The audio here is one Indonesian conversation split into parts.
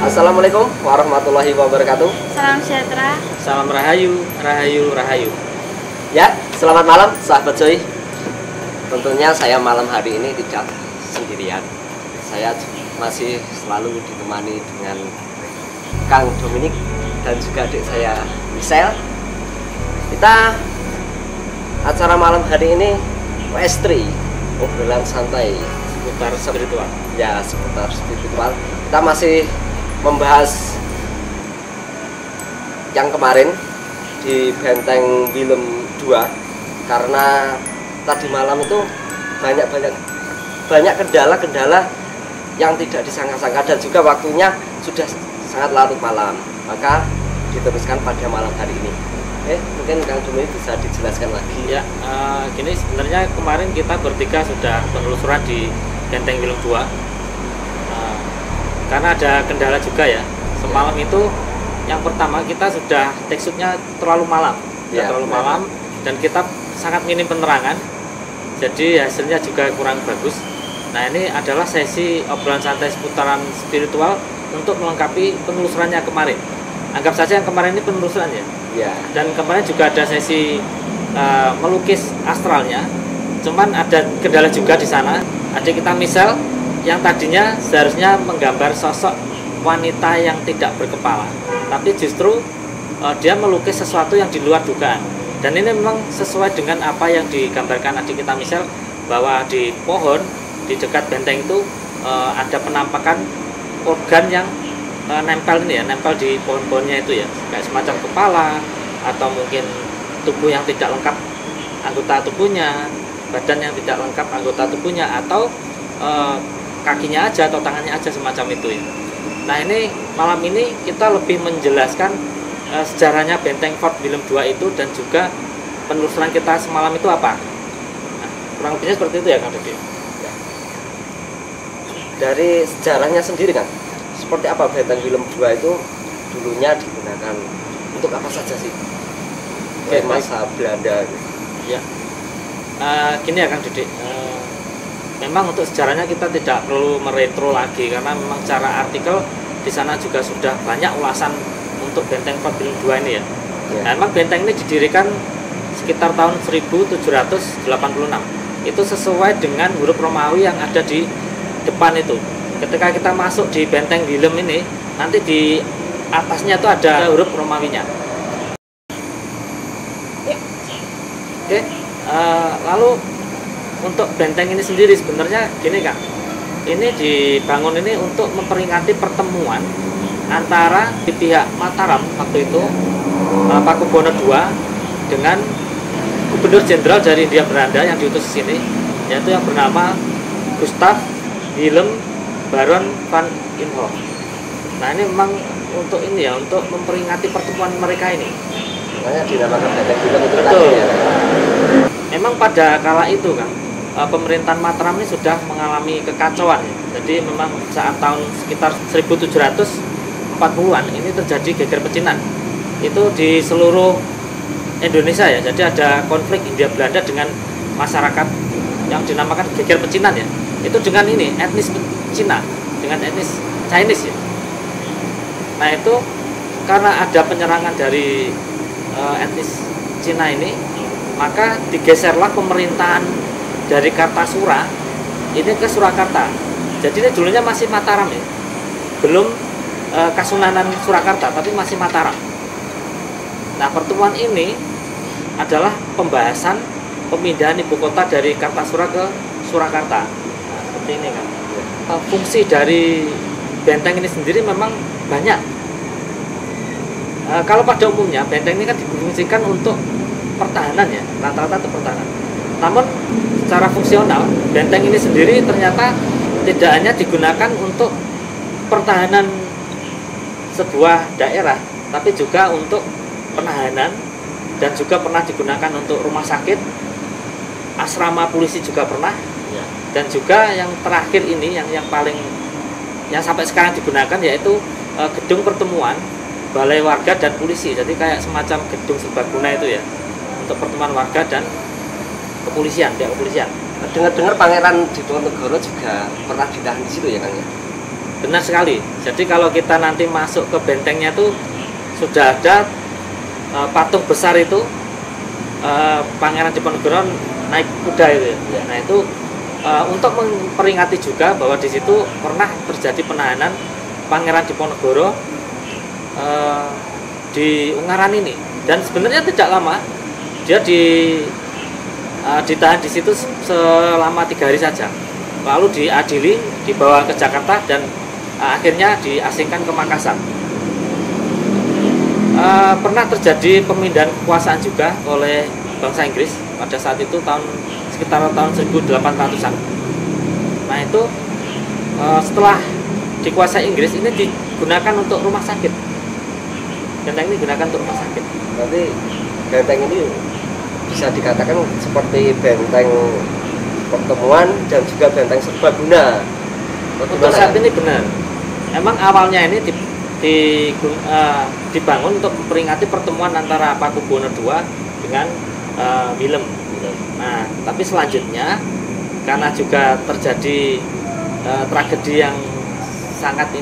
Assalamualaikum warahmatullahi wabarakatuh. Salam sejahtera. Salam rahayu, rahayu, rahayu. Ya, selamat malam sahabat Joy. Tentunya saya malam hari ini tidak sendirian. Saya masih selalu ditemani dengan Kang Dominik dan juga adik saya Michelle. Kita acara malam hari ini PS3, obrolan santai Seputar spiritual. ya, seputar spiritual. Kita masih membahas yang kemarin di Benteng Willem 2, karena tadi malam itu banyak kendala-kendala yang tidak disangka-sangka, dan juga waktunya sudah sangat larut malam, maka diteruskan pada malam hari ini. Mungkin Kang Dominik bisa dijelaskan lagi. Ya, gini, sebenarnya kemarin kita bertiga sudah penelusuran di Benteng Willem 2. Karena ada kendala juga ya. Semalam itu yang pertama kita sudah take shootnya terlalu malam, terlalu malam, dan kita sangat minim penerangan. Jadi hasilnya juga kurang bagus. Nah, ini adalah sesi obrolan santai seputaran spiritual untuk melengkapi penelusurannya kemarin. Anggap saja yang kemarin ini penelusuran ya. Ya. Dan kemarin juga ada sesi melukis astralnya. Cuman ada kendala juga di sana. Adik kita Michelle yang tadinya seharusnya menggambar sosok wanita yang tidak berkepala, tapi justru dia melukis sesuatu yang di luar dugaan. Dan ini memang sesuai dengan apa yang digambarkan adik kita Michelle, bahwa di pohon di dekat benteng itu ada penampakan organ yang nempel ini ya, nempel di pohon-pohonnya itu ya, kayak semacam kepala, atau mungkin tubuh yang tidak lengkap anggota tubuhnya, badan yang tidak lengkap anggota tubuhnya, atau kakinya aja atau tangannya aja, semacam itu ya. Nah, ini malam ini kita lebih menjelaskan sejarahnya Benteng Fort Willem 2 itu, dan juga penelusuran kita semalam itu apa. Nah, kurang lebihnya seperti itu ya Kang Dodi. Dari sejarahnya sendiri kan, seperti apa Benteng Willem 2 itu dulunya digunakan untuk apa saja sih? Kayak masa Belanda gitu. Ya, gini ya Kang Dodi. Memang untuk sejarahnya kita tidak perlu meretro lagi, karena memang cara artikel di sana juga sudah banyak ulasan untuk Benteng Fort Willem 2 ini ya. Nah, memang benteng ini didirikan sekitar tahun 1786. Itu sesuai dengan huruf Romawi yang ada di depan itu. Ketika kita masuk di Benteng Willem ini, nanti di atasnya itu ada huruf Romawinya. Oke, lalu untuk benteng ini sendiri sebenarnya gini Kak, ini dibangun ini untuk memperingati pertemuan antara di pihak Mataram waktu itu, Pakubuwono II, dengan Gubernur Jenderal dari Hindia Belanda yang diutus ke sini, yaitu yang bernama Gustav Willem Baron van Imhoff. Nah, ini memang untuk ini ya, untuk memperingati pertemuan mereka ini. Makanya dinamakan Benteng Willem itu. Betul. Tadi ya. Memang pada kala itu kan, pemerintahan Mataram ini sudah mengalami kekacauan. Jadi memang saat tahun sekitar 1740-an ini terjadi geger pecinan. Itu di seluruh Indonesia ya. Jadi ada konflik Hindia Belanda dengan masyarakat yang dinamakan geger pecinan ya. Itu dengan ini etnis Cina, dengan etnis Chinese ya. Nah, itu karena ada penyerangan dari etnis Cina ini, maka digeserlah pemerintahan dari Kartasura ini ke Surakarta. Jadi ini dulunya masih Mataram ya, belum Kasunanan Surakarta, tapi masih Mataram. Nah, pertemuan ini adalah pembahasan pemindahan ibu kota dari Kartasura ke Surakarta. Nah, seperti ini kan. Fungsi dari benteng ini sendiri memang banyak. Kalau pada umumnya benteng ini kan difungsikan untuk pertahanan ya, rata-rata untuk pertahanan. Namun secara fungsional benteng ini sendiri ternyata tidak hanya digunakan untuk pertahanan sebuah daerah, tapi juga untuk penahanan, dan juga pernah digunakan untuk rumah sakit, asrama polisi juga pernah, dan juga yang terakhir ini yang paling yang sampai sekarang digunakan yaitu gedung pertemuan balai warga dan polisi. Jadi kayak semacam gedung serbaguna itu ya, untuk pertemuan warga dan kepolisian, pihak kepolisian. Dengar-dengar Pangeran Diponegoro juga pernah ditahan di situ ya Kang ya? Benar sekali. Jadi kalau kita nanti masuk ke bentengnya itu sudah ada patung besar itu, Pangeran Diponegoro naik kuda itu ya. Nah itu untuk memperingati juga bahwa di situ pernah terjadi penahanan Pangeran Diponegoro di Ungaran ini, dan sebenarnya tidak lama dia ditahan di situ selama 3 hari saja, lalu diadili, dibawa ke Jakarta, dan akhirnya diasingkan ke Makassar. Pernah terjadi pemindahan kekuasaan juga oleh bangsa Inggris pada saat itu sekitar tahun 1800-an. Nah itu setelah dikuasai Inggris ini digunakan untuk rumah sakit. Benteng ini digunakan untuk rumah sakit. Berarti benteng ini bisa dikatakan seperti benteng pertemuan dan juga benteng serbaguna. Untuk saat ini benar. Emang awalnya ini dibangun untuk memperingati pertemuan antara Pakubuwono II dengan Willem. Nah, tapi selanjutnya karena juga terjadi tragedi yang sangat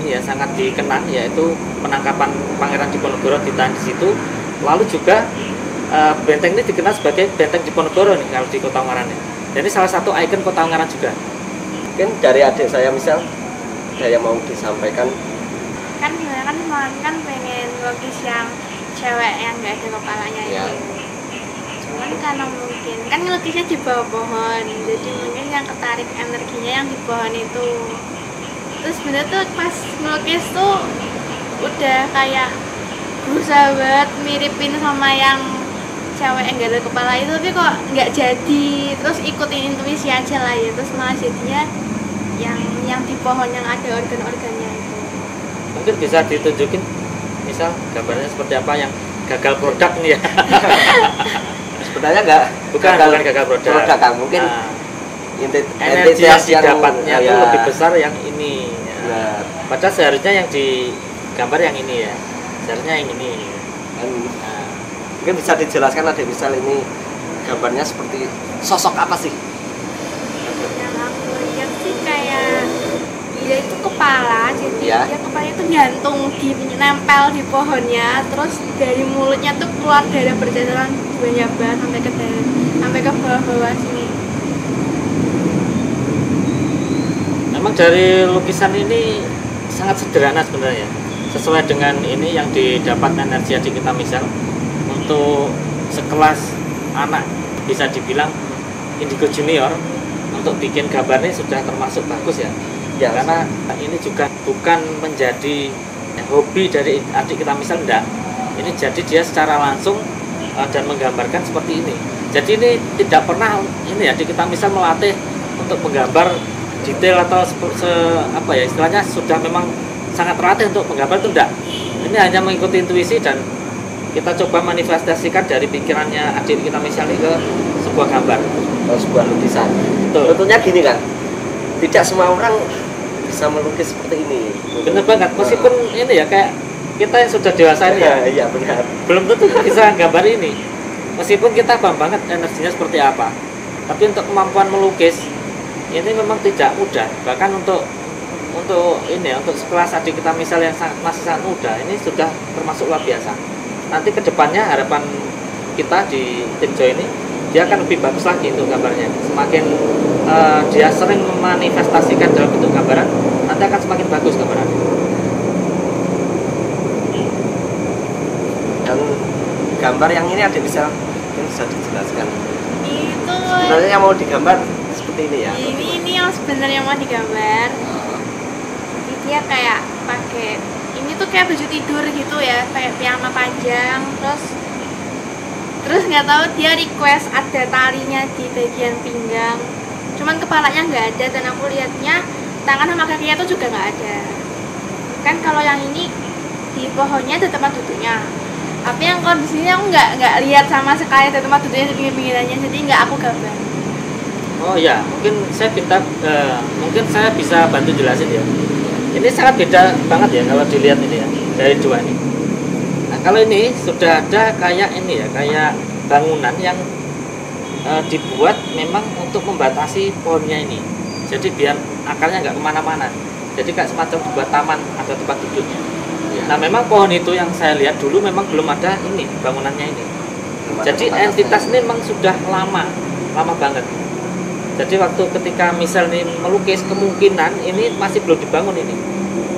dikenang, yaitu penangkapan Pangeran Diponegoro ditahan di situ. Lalu juga benteng ini dikenal sebagai Benteng Diponegoro nih kalau di Kota Ungaran. Jadi salah satu ikon Kota Ungaran juga. Mungkin dari adik saya misal ada yang mau disampaikan. Kan sebenarnya kan pengen lukis yang cewek yang nggak ada kepalanya Ya. itu. Cuman karena mungkin kan lukisnya di bawah pohon, jadi mungkin yang ketarik energinya yang di pohon itu. Terus sebenarnya tuh pas ngelukis tuh udah kayak berusaha banget miripin sama yang cewek yang gak ada kepala itu, tapi kok nggak jadi. Terus ikutin intuisi aja lah ya, terus malah jadinya yang di pohon yang ada organ-organnya itu. Mungkin bisa ditunjukin misal gambarnya seperti apa yang gagal produk nih ya. Sebenarnya bukan gagal produk. Kang. Mungkin Energi yang didapatnya itu ya, lebih besar yang ini. Ya. Padahal seharusnya yang digambar yang ini ya. Seharusnya yang ini. Nah, mungkin bisa dijelaskan ada misal ini gambarnya seperti sosok apa sih? Yang aku lihat sih kayak dia itu kepala, jadi Ya. dia kepalanya itu gantung nempel di pohonnya, terus dari mulutnya tuh keluar darah berceceran banyak banget sampai ke bawah-bawah sini. Memang dari lukisan ini sangat sederhana sebenarnya, sesuai dengan ini yang didapat energi adik kita misal. Untuk sekelas anak bisa dibilang indigo junior, untuk bikin gambarnya sudah termasuk bagus ya. Ya, Karena ini juga bukan menjadi hobi dari adik kita misal, enggak. Ini jadi dia secara langsung dan menggambarkan seperti ini. Jadi ini tidak pernah ini ya adik kita misal melatih untuk menggambar detail atau istilahnya sudah memang sangat terlatih untuk menggambar itu enggak. Ini hanya mengikuti intuisi dan kita coba manifestasikan dari pikirannya adik kita misalnya ke sebuah gambar atau sebuah lukisan. Betul. Tentunya gini kan, tidak semua orang bisa melukis seperti ini. Bener banget, meskipun ini ya kayak kita yang sudah dewasa ini ya, Iya benar. belum tentu bisa gambar ini. Meskipun kita paham banget energinya seperti apa, tapi untuk kemampuan melukis ini memang tidak mudah. Bahkan untuk sekelas adik kita misal yang masih sangat muda, ini sudah termasuk luar biasa. Nanti kedepannya harapan kita di tim Jo ini, dia akan lebih bagus lagi untuk gambarnya. Semakin dia sering memanifestasikan dalam bentuk gambaran, nanti akan semakin bagus gambarannya. Dan gambar yang ini ada bisa dijelaskan. Itu Sebenarnya yang mau digambar seperti ini ya. ini yang sebenarnya mau digambar. Jadi dia kayak pakai ini tuh kayak baju tidur gitu ya, kayak piyama panjang, terus nggak tahu dia request ada talinya di bagian pinggang, cuman kepalanya nggak ada, dan aku lihatnya tangan sama kakinya tuh juga nggak ada. Kan kalau yang ini di pohonnya ada tempat duduknya, tapi yang kondisinya aku nggak lihat sama sekali ada tempat duduknya di pinggir-pinggirannya, jadi nggak aku gambar. Oh ya, mungkin saya bisa bantu jelasin ya. Ini sangat beda banget ya kalau dilihat ini ya dari dua ini. Nah, kalau ini sudah ada kayak ini ya, kayak bangunan yang dibuat memang untuk membatasi pohonnya ini. Jadi biar akarnya nggak kemana-mana. Jadi kayak semacam dibuat taman, ada tempat duduknya. Iya. Nah memang pohon itu yang saya lihat dulu memang belum ada ini bangunannya ini. Belum ada Jadi pembatasnya. entitas ini memang sudah lama banget. Jadi waktu ketika misal nih melukis kemungkinan ini masih belum dibangun ini.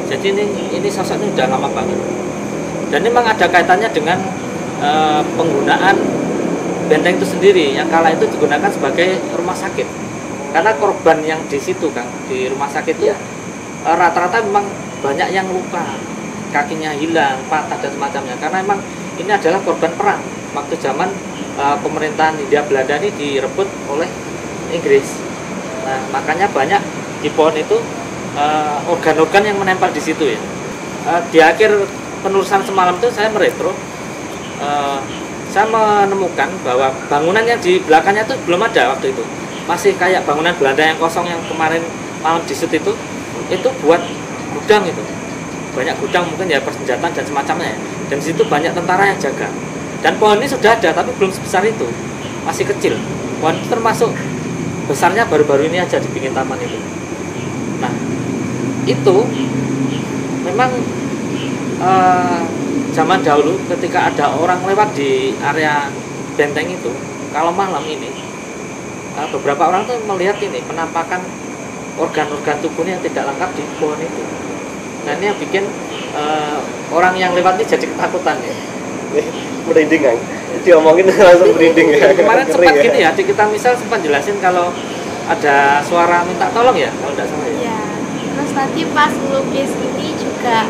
Jadi ini sosok ini udah lama banget. Dan memang ada kaitannya dengan penggunaan benteng itu sendiri yang kala itu digunakan sebagai rumah sakit. Karena korban yang di situ kan di rumah sakit itu Iya. Rata-rata memang banyak yang luka, kakinya hilang, patah dan semacamnya. Karena memang ini adalah korban perang waktu zaman pemerintahan Hindia Belanda ini direbut oleh Inggris. Nah, makanya banyak di pohon itu organ-organ yang menempel di situ ya. Di akhir penulisan semalam itu saya meretro, saya menemukan bahwa bangunan yang di belakangnya itu belum ada waktu itu. Masih kayak bangunan Belanda yang kosong yang kemarin malam di shoot itu buat gudang itu. Banyak gudang mungkin ya persenjataan dan semacamnya ya. Dan di situ banyak tentara yang jaga. Dan pohon ini sudah ada tapi belum sebesar itu. Masih kecil. Pohon itu termasuk besarnya baru-baru ini aja di pinggir taman itu. Nah, itu memang zaman dahulu ketika ada orang lewat di area benteng itu, kalau malam ini beberapa orang tuh melihat ini penampakan organ-organ tubuhnya yang tidak lengkap di pohon itu. Nah ini yang bikin orang yang lewat ini jadi ketakutan ya. Merinding kan? Diomongin langsung merinding ya. Kemarin Ngeri sempat ya. gini ya, kita misal sempat jelasin kalau ada suara minta tolong ya, kalau tidak salah ya. Iya. Terus tadi pas lukis ini juga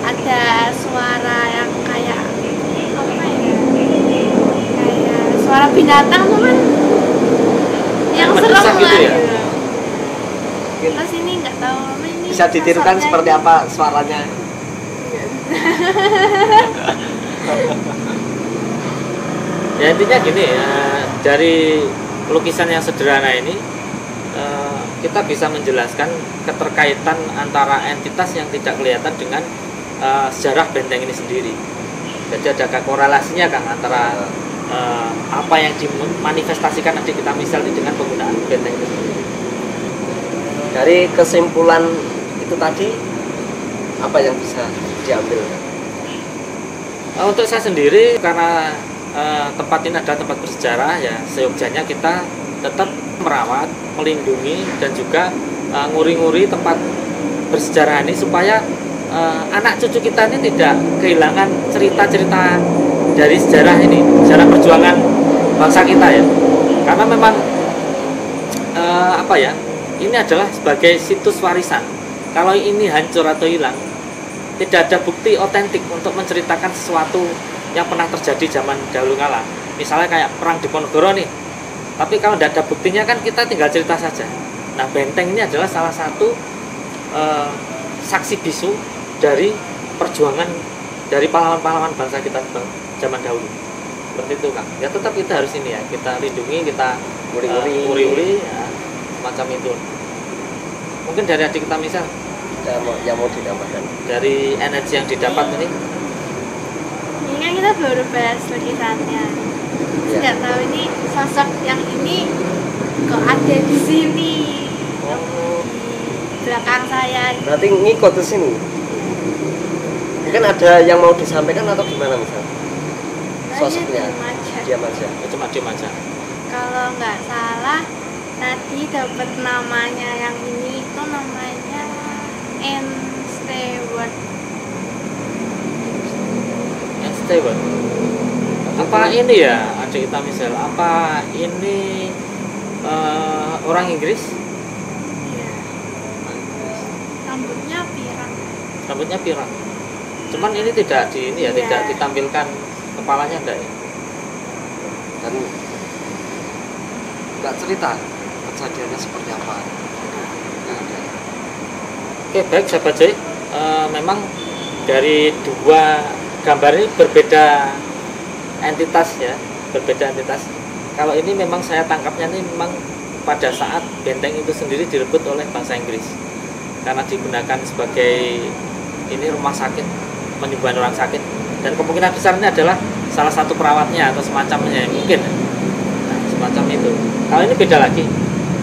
ada suara yang kayak apa ya? Kayak suara binatang teman. Yang serem Mendesak lah. gitu ya? Gitu. Terus ini nggak tahu apa ini. Bisa ditirukan sosoknya seperti ini. apa suaranya? Ya intinya gini ya, dari lukisan yang sederhana ini kita bisa menjelaskan keterkaitan antara entitas yang tidak kelihatan dengan sejarah benteng ini sendiri. Jadi ada korelasinya kan antara apa yang dimanifestasikan nanti kita misalnya dengan penggunaan benteng itu sendiri. Dari kesimpulan itu tadi apa yang bisa diambil? Untuk saya sendiri karena tempat ini adalah tempat bersejarah ya, seyogjanya kita tetap merawat, melindungi dan juga nguri-nguri tempat bersejarah ini supaya anak cucu kita ini tidak kehilangan cerita-cerita dari sejarah ini, sejarah perjuangan bangsa kita ya. Karena memang apa ya, ini adalah sebagai situs warisan. Kalau ini hancur atau hilang, tidak ada bukti otentik untuk menceritakan sesuatu yang pernah terjadi zaman dahulu kala. Misalnya kayak perang Diponegoro nih. Tapi kalau tidak ada buktinya kan kita tinggal cerita saja. Nah, benteng ini adalah salah satu saksi bisu dari perjuangan dari pahlawan-pahlawan bangsa kita zaman dahulu. Seperti itu Kang. Ya tetap kita harus ini ya, kita lindungi, kita uri-uri ya, semacam itu. Mungkin dari adik kita misal Yang mau ditambahkan? dari energi yang didapat ini. Ini kan kita baru bahas lukisannya. Terus Ya. nggak tahu ini sosok yang ini kok ada di sini. Di belakang saya. Berarti ngikut ke sini. Mungkin ada yang mau disampaikan atau gimana misal? Sosoknya diam aja. Cuma diem aja. Kalau nggak salah tadi dapat namanya yang ini itu namanya Anne Stewart. Stewart. Apa ini ya adik kita misal? Apa ini orang Inggris? Iya. Rambutnya pirang. Rambutnya pirang. Cuman ini tidak di ini ya, Iya. tidak ditampilkan kepalanya enggak ya? Dan nggak cerita kejadiannya seperti apa. Nggak ada. Oke baik sahabat Joy, memang dari dua gambar ini berbeda entitas ya, berbeda entitas. Kalau ini memang saya tangkapnya ini memang pada saat benteng itu sendiri direbut oleh bangsa Inggris karena digunakan sebagai ini rumah sakit, penyembuhan orang sakit, dan kemungkinan besar ini adalah salah satu perawatnya atau semacamnya mungkin. Nah, semacam itu. Kalau ini beda lagi,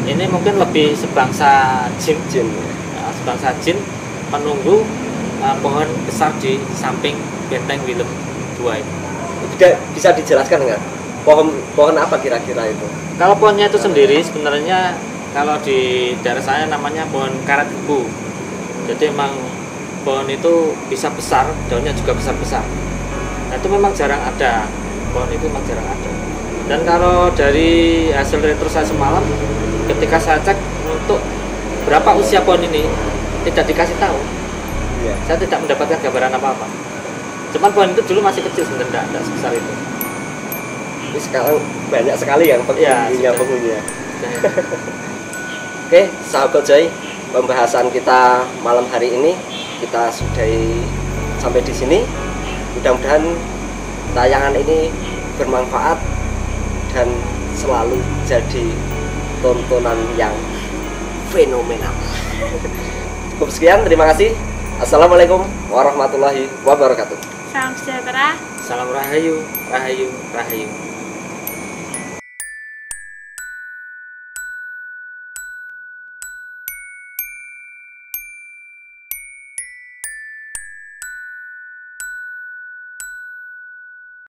ini mungkin lebih sebangsa jin, Jin. sebangsa jin menunggu pohon besar di samping benteng Willem II itu. Bisa dijelaskan nggak? Pohon apa kira-kira itu? Kalau pohonnya itu sendiri sebenarnya kalau di daerah saya namanya pohon karet kebo. Jadi emang pohon itu bisa besar, daunnya juga besar-besar. Nah, itu memang jarang ada. Pohon itu memang jarang ada. Dan kalau dari hasil retro saya semalam, ketika saya cek untuk berapa usia pohon ini, tidak dikasih tahu. Iya. Saya tidak mendapatkan gambaran apa-apa. Cuman pohon itu dulu masih kecil sebenarnya, tidak sebesar itu. Ini sekarang banyak sekali yang penghuninya. Oke, sahabat Joy, pembahasan kita malam hari ini kita sudahi sampai di sini. Mudah-mudahan tayangan ini bermanfaat dan selalu jadi tontonan yang fenomenal. Cukup sekian, terima kasih. Assalamualaikum warahmatullahi wabarakatuh. Salam sejahtera. Salam rahayu, rahayu, rahayu.